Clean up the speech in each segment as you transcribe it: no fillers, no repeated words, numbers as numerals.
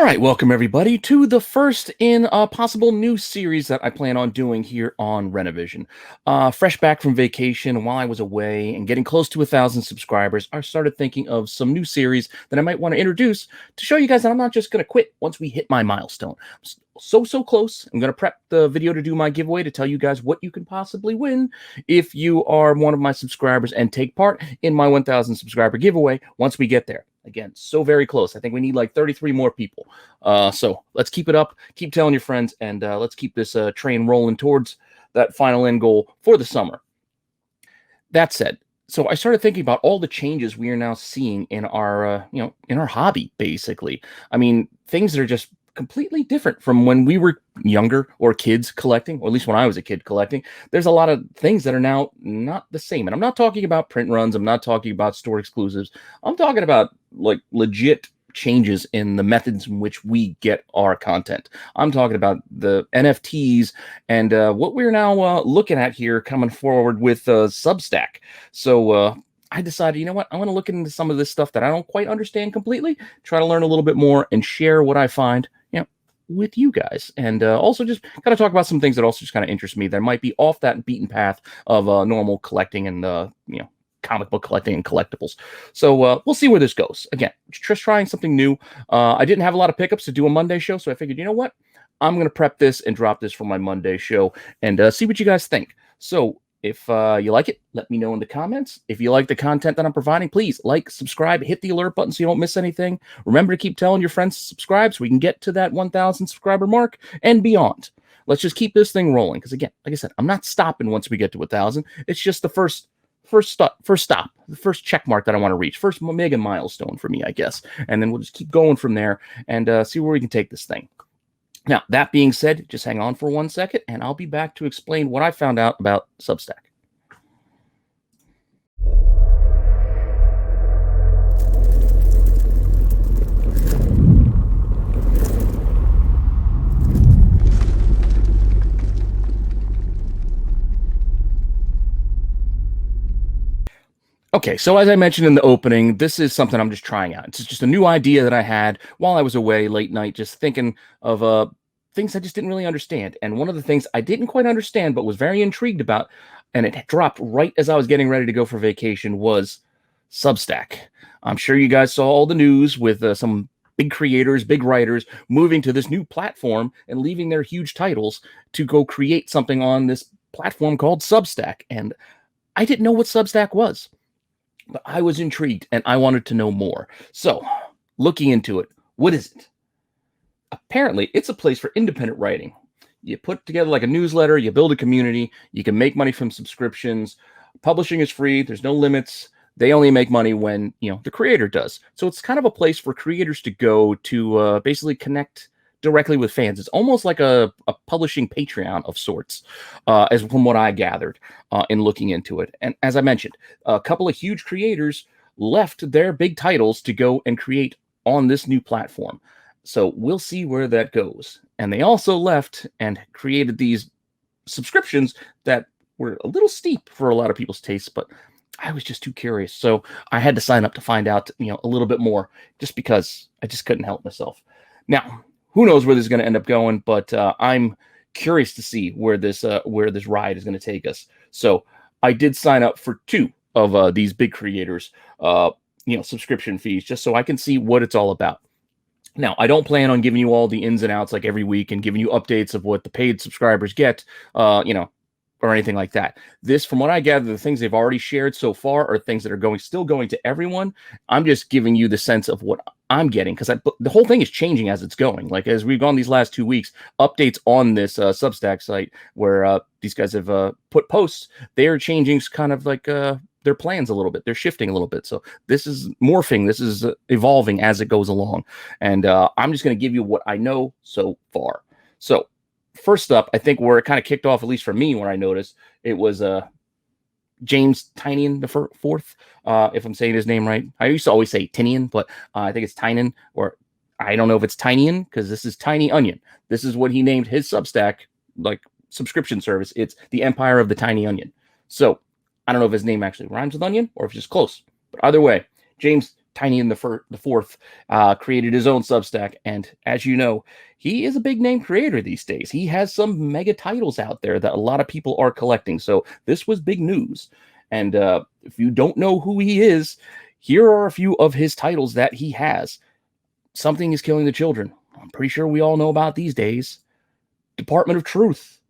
right, welcome everybody to the first in a possible new series that I plan on doing here on Rennavision. Fresh back from vacation while I was away and getting close to 1,000 subscribers, I started thinking of some new series that I might want to introduce to show you guys that I'm not just going to quit once we hit my milestone. So close. I'm going to prep the video to do my giveaway to tell you guys what you can possibly win if you are one of my subscribers and take part in my 1,000 subscriber giveaway once we get there. Again, so very close. I think we need like 33 more people. So let's keep it up. Keep telling your friends, and let's keep this train rolling towards that final end goal for the summer. That said, so I started thinking about all the changes we are now seeing in our, in our hobby, basically. I mean, things that are just completely different from when we were younger or kids collecting, or at least when I was a kid collecting. There's a lot of things that are now not the same. And I'm not talking about print runs. I'm not talking about store exclusives. I'm talking about like legit changes in the methods in which we get our content. I'm talking about the NFTs and what we're now looking at here coming forward with Substack. So I decided, you know what, I want to look into some of this stuff that I don't quite understand completely, try to learn a little bit more and share what I find, with you guys. And also just kind of talk about some things that also just kind of interest me that might be off that beaten path of normal collecting and, comic book collecting and collectibles. So we'll see where this goes. Again, just trying something new. I didn't have a lot of pickups to do a Monday show, so I figured, you know what, I'm going to prep this and drop this for my Monday show and see what you guys think. So if you like it, let me know in the comments. If you like the content that I'm providing, please like, subscribe, hit the alert button so you don't miss anything. Remember to keep telling your friends to subscribe so we can get to that 1,000 subscriber mark and beyond. Let's just keep this thing rolling because, again, like I said, I'm not stopping once we get to 1,000. It's just the first stop, the first check mark that I want to reach, first mega milestone for me, I guess. And then we'll just keep going from there and see where we can take this thing. Now, that being said, just hang on for 1 second, and I'll be back to explain what I found out about Substack. Okay, so as I mentioned in the opening, this is something I'm just trying out. It's just a new idea that I had while I was away late night, just thinking of things I just didn't really understand. And one of the things I didn't quite understand, but was very intrigued about, and it dropped right as I was getting ready to go for vacation, was Substack. I'm sure you guys saw all the news with some big creators, big writers moving to this new platform and leaving their huge titles to go create something on this platform called Substack. And I didn't know what Substack was. But I was intrigued and I wanted to know more. So, looking into it, what is it? Apparently, it's a place for independent writing. You put together like a newsletter, you build a community, you can make money from subscriptions. Publishing is free, there's no limits. They only make money when, the creator does. So it's kind of a place for creators to go to basically connect directly with fans. It's almost like a publishing Patreon of sorts, as from what I gathered in looking into it. And as I mentioned, a couple of huge creators left their big titles to go and create on this new platform. So we'll see where that goes. And they also left and created these subscriptions that were a little steep for a lot of people's tastes, but I was just too curious. So I had to sign up to find out, a little bit more, just because I just couldn't help myself. Now, who knows where this is going to end up going, but I'm curious to see where this ride is going to take us. So I did sign up for 2 of these big creators, subscription fees, just so I can see what it's all about. Now, I don't plan on giving you all the ins and outs like every week and giving you updates of what the paid subscribers get, or anything like that. This, from what I gather, the things they've already shared so far are things that are still going to everyone. I'm just giving you the sense of what I'm getting, because the whole thing is changing as it's going. Like, as we've gone these last 2 weeks, updates on this Substack site where these guys have put posts, they are changing kind of like their plans a little bit. They're shifting a little bit. So this is morphing. This is evolving as it goes along. And I'm just going to give you what I know so far. So first up, I think where it kind of kicked off, at least for me, where I noticed, it was James Tynion the fourth, if I'm saying his name right. I used to always say Tynion, but I think it's Tynion, or I don't know if it's Tynion, because this is Tiny Onion. This is what he named his Substack, like, subscription service. It's the Empire of the Tiny Onion. So I don't know if his name actually rhymes with onion or if it's just close. But either way, James Tynion the fourth created his own Substack, and as you know, he is a big name creator these days. He has some mega titles out there that a lot of people are collecting. So this was big news. And if you don't know who he is, here are a few of his titles that he has. Something is Killing the Children. I'm pretty sure we all know about these days. Department of Truth.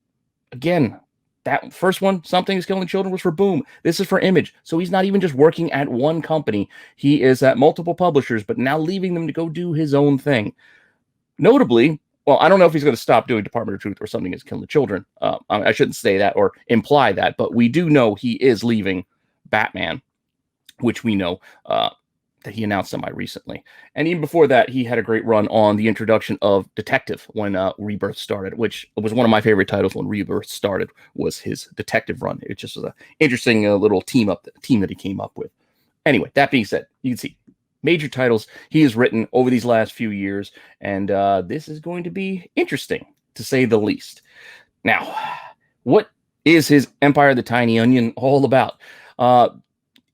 Again, that first one, Something is Killing the Children, was for Boom. This is for Image. So he's not even just working at one company. He is at multiple publishers, but now leaving them to go do his own thing. Notably, well, I don't know if he's going to stop doing Department of Truth or Something is Killing the Children. I shouldn't say that or imply that, but we do know he is leaving Batman, which we know that he announced semi-recently. And even before that, he had a great run on the introduction of Detective when Rebirth started, which was one of my favorite titles when Rebirth started, was his Detective run. It just was an interesting little team that he came up with. Anyway, that being said, you can see major titles he has written over these last few years, and this is going to be interesting, to say the least. Now, what is his Empire of the Tiny Onion all about?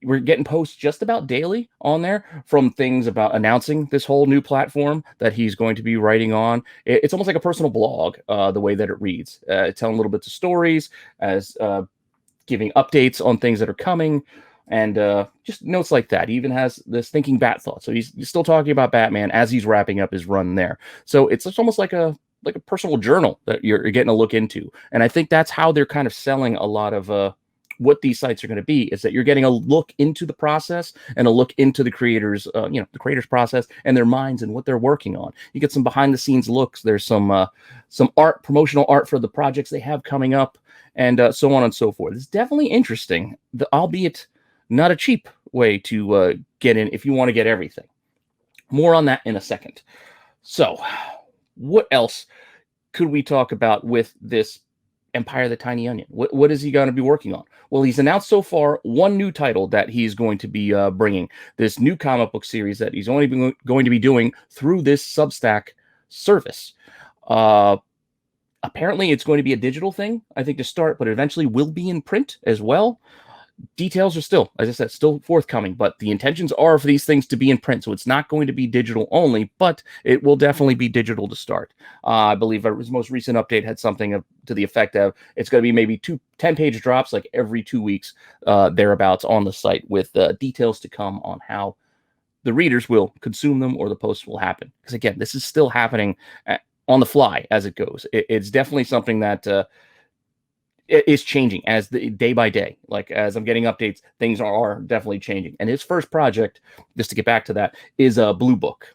We're getting posts just about daily on there from things about announcing this whole new platform that he's going to be writing on. It's almost like a personal blog, the way that it reads, telling little bits of stories, as giving updates on things that are coming, and just notes like that. He even has this Thinking Bat Thought. So he's still talking about Batman as he's wrapping up his run there. So it's almost like a personal journal that you're getting a look into. And I think that's how they're kind of selling a lot of what these sites are going to be, is that you're getting a look into the process and a look into the creators, the creators process and their minds and what they're working on. You get some behind the scenes looks. There's some art, promotional art for the projects they have coming up, and so on and so forth. It's definitely interesting, albeit not a cheap way to get in if you want to get everything. More on that in a second. So what else could we talk about with this Empire of the Tiny Onion? What is he going to be working on? Well, he's announced so far one new title that he's going to be bringing, this new comic book series that he's only going to be doing through this Substack service. Apparently, it's going to be a digital thing, I think, to start, but eventually will be in print as well. Details are still, as I said, still forthcoming, but the intentions are for these things to be in print. So it's not going to be digital only, but it will definitely be digital to start. I believe his most recent update had something to the effect of it's going to be maybe 10-page drops like every 2 weeks, thereabouts, on the site, with details to come on how the readers will consume them or the posts will happen. Because again, this is still happening on the fly as it goes. It's definitely something that it is changing as the day by day. Like, as I'm getting updates, things are definitely changing. And his first project, just to get back to that, is a Blue Book.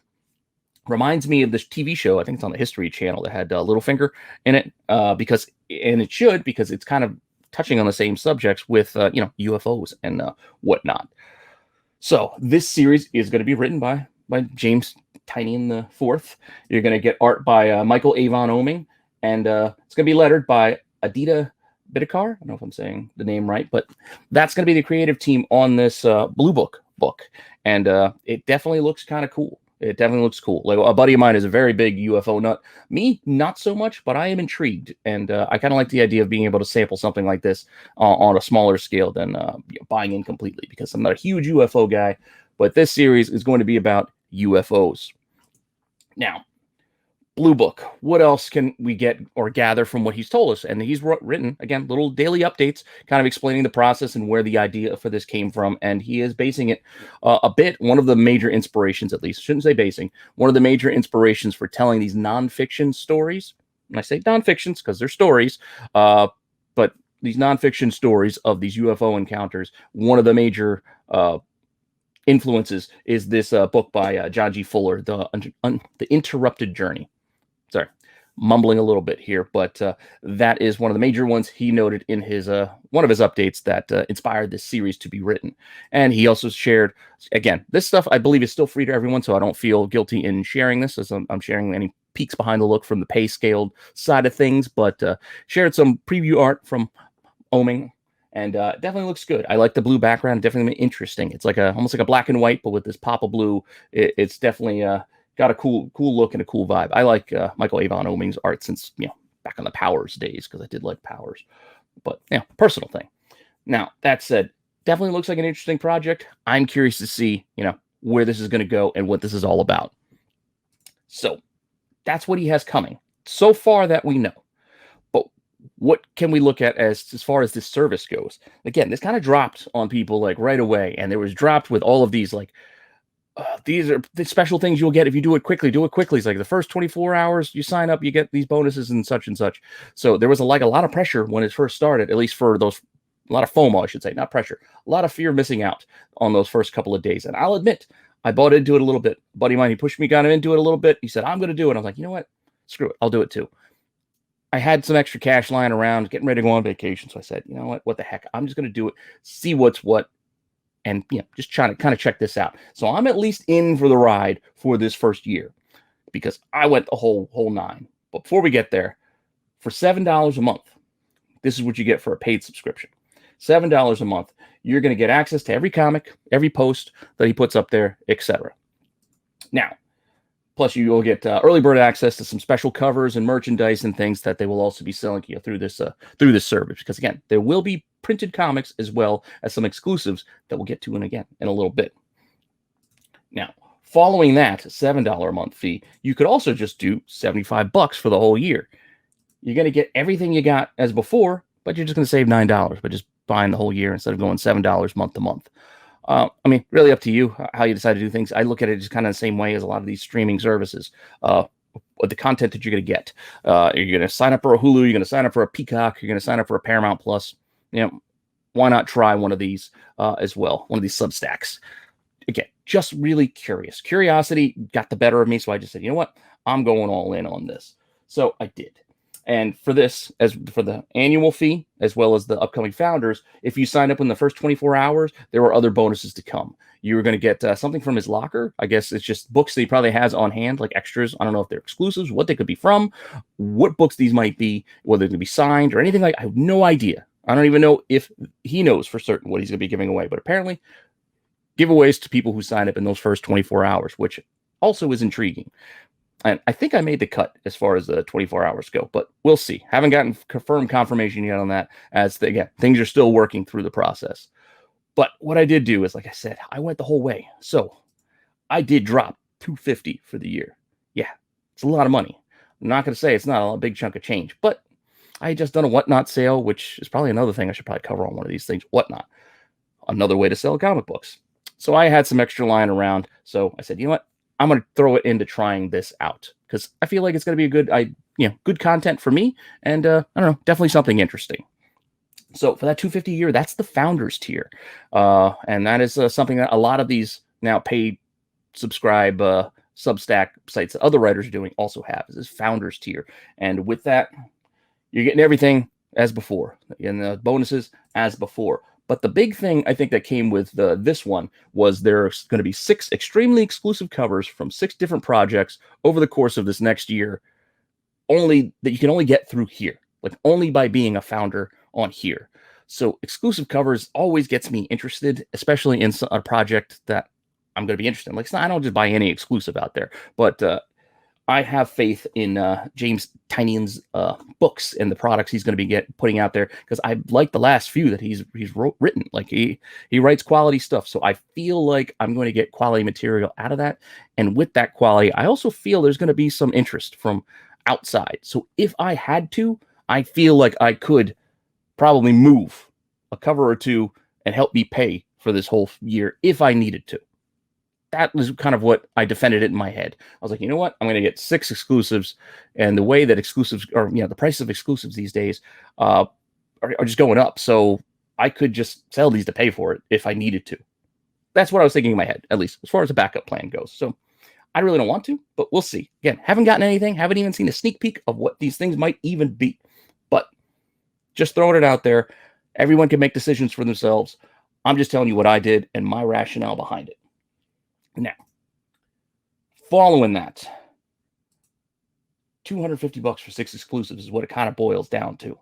Reminds me of this TV show, I think it's on the History Channel, that had Littlefinger in it, because it's kind of touching on the same subjects with UFOs and whatnot. So this series is going to be written by James Tynion the Fourth. You're going to get art by Michael Avon Oeming, and it's going to be lettered by Aditya Bidikar. I don't know if I'm saying the name right, but that's going to be the creative team on this Blue Book. And it definitely looks kind of cool. It definitely looks cool. Like, a buddy of mine is a very big UFO nut. Me, not so much, but I am intrigued. And I kind of like the idea of being able to sample something like this on a smaller scale than buying in completely, because I'm not a huge UFO guy. But this series is going to be about UFOs. Now, Blue Book. What else can we get or gather from what he's told us? And he's written, again, little daily updates, kind of explaining the process and where the idea for this came from. And he is basing it a bit. One of the major inspirations, at least, shouldn't say basing, one of the major inspirations for telling these nonfiction stories. And I say nonfictions because they're stories, but these nonfiction stories of these UFO encounters, one of the major influences is this book by John G. Fuller, The Interrupted Journey. Sorry, mumbling a little bit here, but that is one of the major ones he noted in his one of his updates that inspired this series to be written. And he also shared, again, this stuff I believe is still free to everyone, so I don't feel guilty in sharing this, as I'm sharing any peeks behind the look from the pay scaled side of things, but shared some preview art from Oeming, and definitely looks good. I like the blue background, definitely interesting. It's like almost like a black and white, but with this pop of blue. It's definitely got a cool look and a cool vibe. I like Michael Avon Oeming's art since back on the Powers days, because I did like Powers. But personal thing. Now, that said, definitely looks like an interesting project. I'm curious to see where this is going to go and what this is all about. So that's what he has coming so far that we know. But what can we look at as far as this service goes? Again, this kind of dropped on people like right away, and it was dropped with all of these like these are the special things you'll get if you do it quickly. Do it quickly. It's like the first 24 hours you sign up, you get these bonuses and such and such. So there was a lot of pressure when it first started, at least for those, a lot of FOMO, I should say, not pressure, a lot of fear of missing out on those first couple of days. And I'll admit, I bought into it a little bit. A buddy of mine, he pushed me, got him into it a little bit. He said, I'm going to do it. I was like, you know what? Screw it. I'll do it too. I had some extra cash lying around, getting ready to go on vacation. So I said, you know what? What the heck? I'm just going to do it, see what's what, and just trying to kind of check this out. So I'm at least in for the ride for this first year because I went the whole nine. But before we get there, for $7 a month, this is what you get for a paid subscription. $7 a month, you're going to get access to every comic, every post that he puts up there, etc. Now, plus you will get early bird access to some special covers and merchandise and things that they will also be selling to you through this service. Because again, there will be printed comics as well as some exclusives that we'll get to in a little bit. Now, following that $7 a month fee, you could also just do $75 for the whole year. You're going to get everything you got as before, but you're just going to save $9 by just buying the whole year instead of going $7 month to month. I mean, really up to you how you decide to do things. I look at it just kind of the same way as a lot of these streaming services. The content that you're going to get. You're going to sign up for a Hulu. You're going to sign up for a Peacock. You're going to sign up for a Paramount Plus. Why not try one of these as well? One of these Substacks. Again, just really curious. Curiosity got the better of me, so I just said, you know what? I'm going all in on this. So I did. And for this, as for the annual fee, as well as the upcoming Founders, if you sign up in the first 24 hours, there were other bonuses to come. You were going to get something from his locker. I guess it's just books that he probably has on hand, like extras. I don't know if they're exclusives, what they could be from, what books these might be, whether they're going to be signed or anything like. I have no idea. I don't even know if he knows for certain what he's going to be giving away. But apparently, giveaways to people who sign up in those first 24 hours, which also is intriguing. And I think I made the cut as far as the 24 hours go, but we'll see. Haven't gotten confirmation yet on that, as again, things are still working through the process. But what I did do is, like I said, I went the whole way. So I did drop $250 for the year. Yeah, it's a lot of money. I'm not going to say it's not a big chunk of change, but I had just done a Whatnot sale, which is probably another thing I should probably cover on one of these things. Whatnot, another way to sell comic books. So I had some extra lying around. So I said, you know what? I'm going to throw it into trying this out because I feel like it's going to be good content for me. And I don't know, definitely something interesting. So for that $250 a year, that's the Founders tier. And that is something that a lot of these now paid subscribe Substack sites that other writers are doing also have, is this Founders tier. And with that, you're getting everything as before and the bonuses as before. But the big thing I think that came with this one was there's going to be 6 extremely exclusive covers from 6 different projects over the course of this next year, only that you can only get through here, like only by being a founder on here. So exclusive covers always gets me interested, especially in a project that I'm going to be interested in. Like, I don't just buy any exclusive out there, but I have faith in James Tynion's books and the products he's going to be putting out there, because I like the last few that he's written. Like he writes quality stuff, so I feel like I'm going to get quality material out of that. And with that quality, I also feel there's going to be some interest from outside. So if I had to, I feel like I could probably move a cover or two and help me pay for this whole year if I needed to. That was kind of what I defended it in my head. I was like, you know what? I'm going to get 6 exclusives. And the way that exclusives are, the price of exclusives these days are just going up. So I could just sell these to pay for it if I needed to. That's what I was thinking in my head, at least as far as a backup plan goes. So I really don't want to, but we'll see. Again, haven't gotten anything, haven't even seen a sneak peek of what these things might even be. But just throwing it out there. Everyone can make decisions for themselves. I'm just telling you what I did and my rationale behind it. Now, following that, $250 for 6 exclusives is what it kind of boils down to.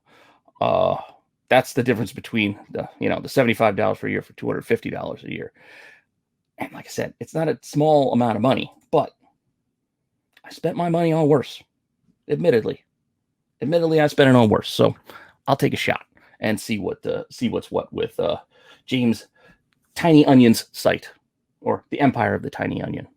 That's the difference between the $75 per year for $250 a year. And like I said, it's not a small amount of money, but I spent my money on worse. Admittedly, I spent it on worse. So I'll take a shot and see what's what with James Tiny Onion's site. or The Empire of the Tiny Onion.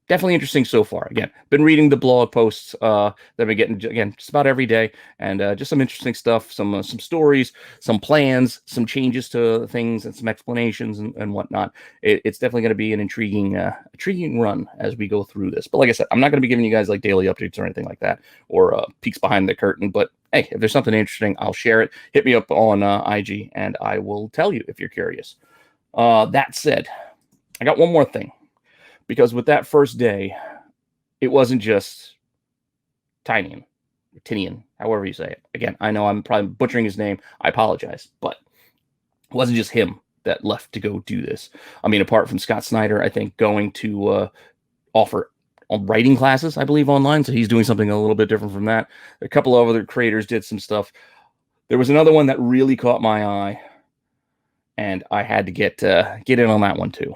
Definitely interesting so far. Again, been reading the blog posts that I've been getting, again, just about every day, and just some interesting stuff, some stories, some plans, some changes to things, and some explanations and whatnot. It's definitely going to be an intriguing run as we go through this. But like I said, I'm not going to be giving you guys like daily updates or anything like that, or peeks behind the curtain. But hey, if there's something interesting, I'll share it. Hit me up on IG, and I will tell you if you're curious. That said, I got one more thing. Because with that first day, it wasn't just Tynion, however you say it. Again, I know I'm probably butchering his name. I apologize. But it wasn't just him that left to go do this. I mean, apart from Scott Snyder, I think going to offer writing classes, I believe, online. So he's doing something a little bit different from that. A couple of other creators did some stuff. There was another one that really caught my eye, and I had to get in on that one too.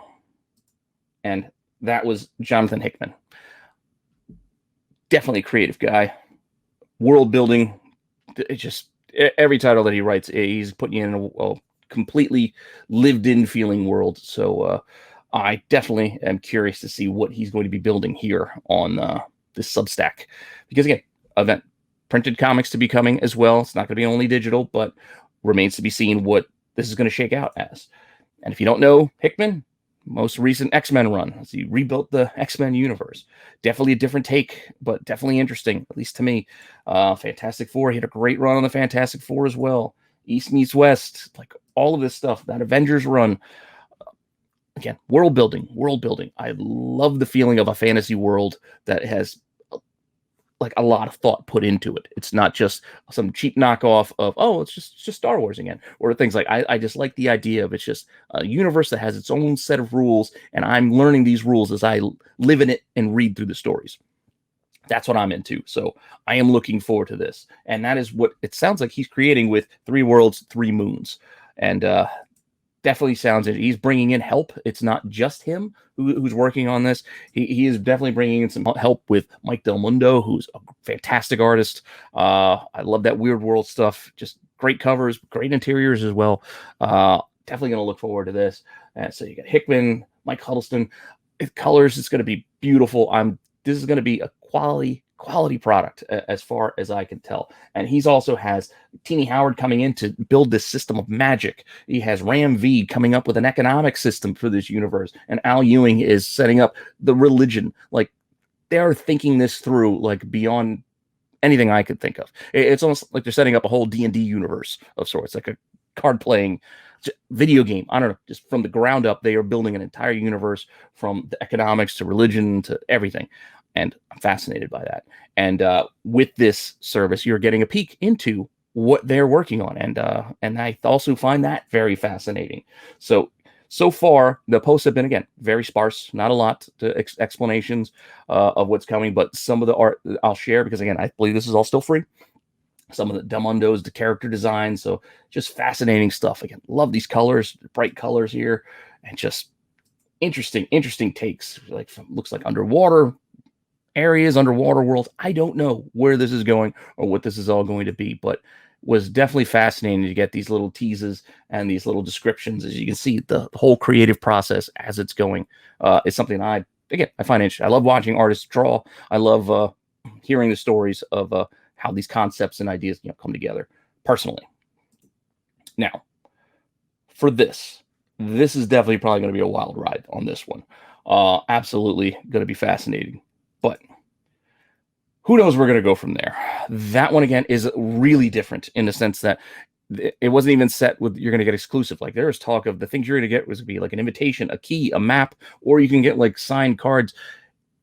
And that was Jonathan Hickman. Definitely a creative guy. World building. It's just every title that he writes, he's putting you in a completely lived in feeling world. So I definitely am curious to see what he's going to be building here on this Substack. Because again, event printed comics to be coming as well. It's not going to be only digital, but remains to be seen what this is going to shake out as. And if you don't know Hickman, most recent X-Men run, as he rebuilt the X-Men universe. Definitely a different take, but definitely interesting, at least to me. Fantastic Four, he had a great run on the Fantastic Four as well. East meets West, like all of this stuff, that Avengers run. Again, world building. I love the feeling of a fantasy world that has like a lot of thought put into it. It's not just some cheap knockoff of, oh, it's just Star Wars again, or things like I just like the idea of it's just a universe that has its own set of rules, and I'm learning these rules as I live in it and read through the stories. That's what I'm into. So I am looking forward to this. And that is what it sounds like he's creating with 3 Worlds, 3 Moons. And definitely sounds it. He's bringing in help. It's not just him who's working on this. He is definitely bringing in some help with Mike Del Mundo, who's a fantastic artist. I love that Weird World stuff. Just great covers, great interiors as well. Definitely going to look forward to this. So you got Hickman, Mike Huddleston. Colors, it's going to be beautiful. This is going to be a quality product as far as I can tell. And he's also has Teeny Howard coming in to build this system of magic. He has Ram V coming up with an economic system for this universe. And Al Ewing is setting up the religion. Like, they're thinking this through, like, beyond anything I could think of. It's almost like they're setting up a whole D&D universe of sorts, like a card-playing video game. I don't know, just from the ground up, they are building an entire universe from the economics to religion to everything. And I'm fascinated by that. And with this service, you're getting a peek into what they're working on. And I also find that very fascinating. So far, the posts have been, again, very sparse, not a lot to explanations of what's coming, but some of the art I'll share, because again, I believe this is all still free. Some of the Del Mundos, the character design. So just fascinating stuff. Again, love these colors, bright colors here, and just interesting takes. Like, looks like underwater areas, underwater worlds. I don't know where this is going or what this is all going to be, but was definitely fascinating to get these little teases and these little descriptions. As you can see, the whole creative process as it's going is something I find interesting. I love watching artists draw. I love hearing the stories of how these concepts and ideas come together personally. Now, for this is definitely probably going to be a wild ride on this one. Absolutely going to be fascinating. But who knows where we're going to go from there. That one, again, is really different in the sense that it wasn't even set with you're going to get exclusive. Like, there was talk of the things you're going to get was going to be like an invitation, a key, a map, or you can get like signed cards.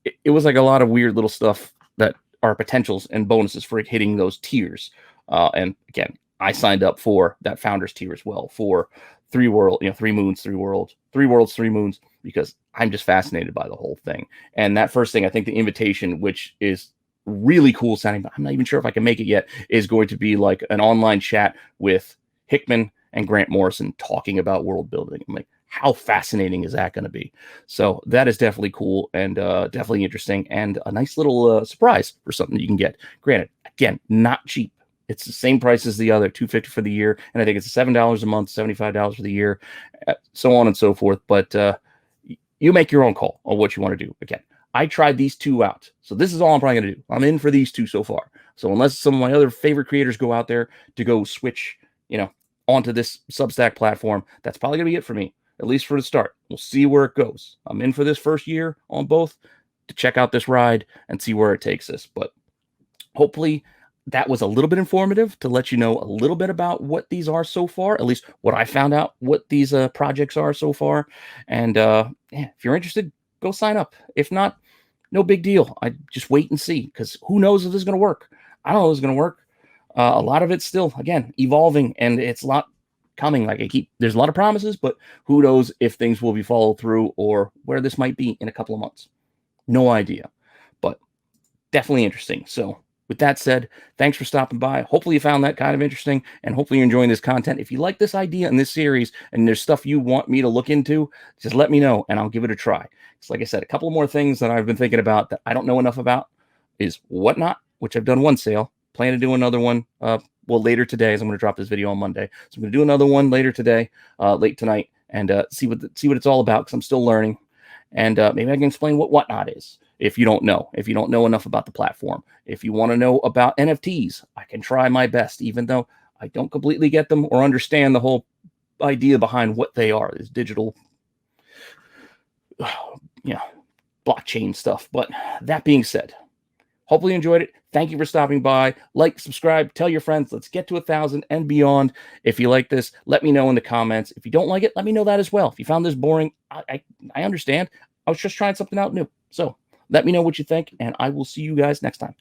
It was like a lot of weird little stuff that are potentials and bonuses for hitting those tiers. And again, I signed up for that founders tier as well for 3 World, 3 Moons, 3 Worlds, 3 Worlds, 3 Moons, because I'm just fascinated by the whole thing. And that first thing, I think the invitation, which is really cool sounding, but I'm not even sure if I can make it yet, is going to be like an online chat with Hickman and Grant Morrison talking about world building. I'm like, how fascinating is that going to be? So that is definitely cool and definitely interesting, and a nice little surprise for something that you can get. Granted, again, not cheap. It's the same price as the other, $250 for the year, and I think it's $7 a month, $75 for the year, so on and so forth. But You make your own call on what you want to do. Again, I tried these two out. So this is all I'm probably going to do. I'm in for these two so far. So unless some of my other favorite creators go out there to go switch, onto this Substack platform, that's probably going to be it for me, at least for the start. We'll see where it goes. I'm in for this first year on both to check out this ride and see where it takes us. But hopefully that was a little bit informative to let you know a little bit about what these are so far, at least what I found out what these projects are so far. And if you're interested, go sign up. If not, no big deal. I just wait and see, because who knows if this is going to work. I don't know if it's going to work. A lot of it's still, again, evolving, and it's a lot coming. There's a lot of promises, but who knows if things will be followed through or where this might be in a couple of months. No idea, but definitely interesting. So with that said, thanks for stopping by. Hopefully you found that kind of interesting, and hopefully you're enjoying this content. If you like this idea in this series and there's stuff you want me to look into, just let me know and I'll give it a try. It's like I said, a couple more things that I've been thinking about that I don't know enough about is Whatnot, which I've done one sale. Plan to do another one later today, as I'm going to drop this video on Monday. So I'm going to do another one later today, late tonight, and see what it's all about, because I'm still learning. And maybe I can explain what Whatnot is if you don't know enough about the platform. If you want to know about NFTs, I can try my best, even though I don't completely get them or understand the whole idea behind what they are, this digital blockchain stuff. But that being said, hopefully you enjoyed it. Thank you for stopping by. Like, subscribe, tell your friends. Let's get to 1,000 and beyond. If you like this, let me know in the comments. If you don't like it, let me know that as well. If you found this boring, I understand. I was just trying something out new. So let me know what you think, and I will see you guys next time.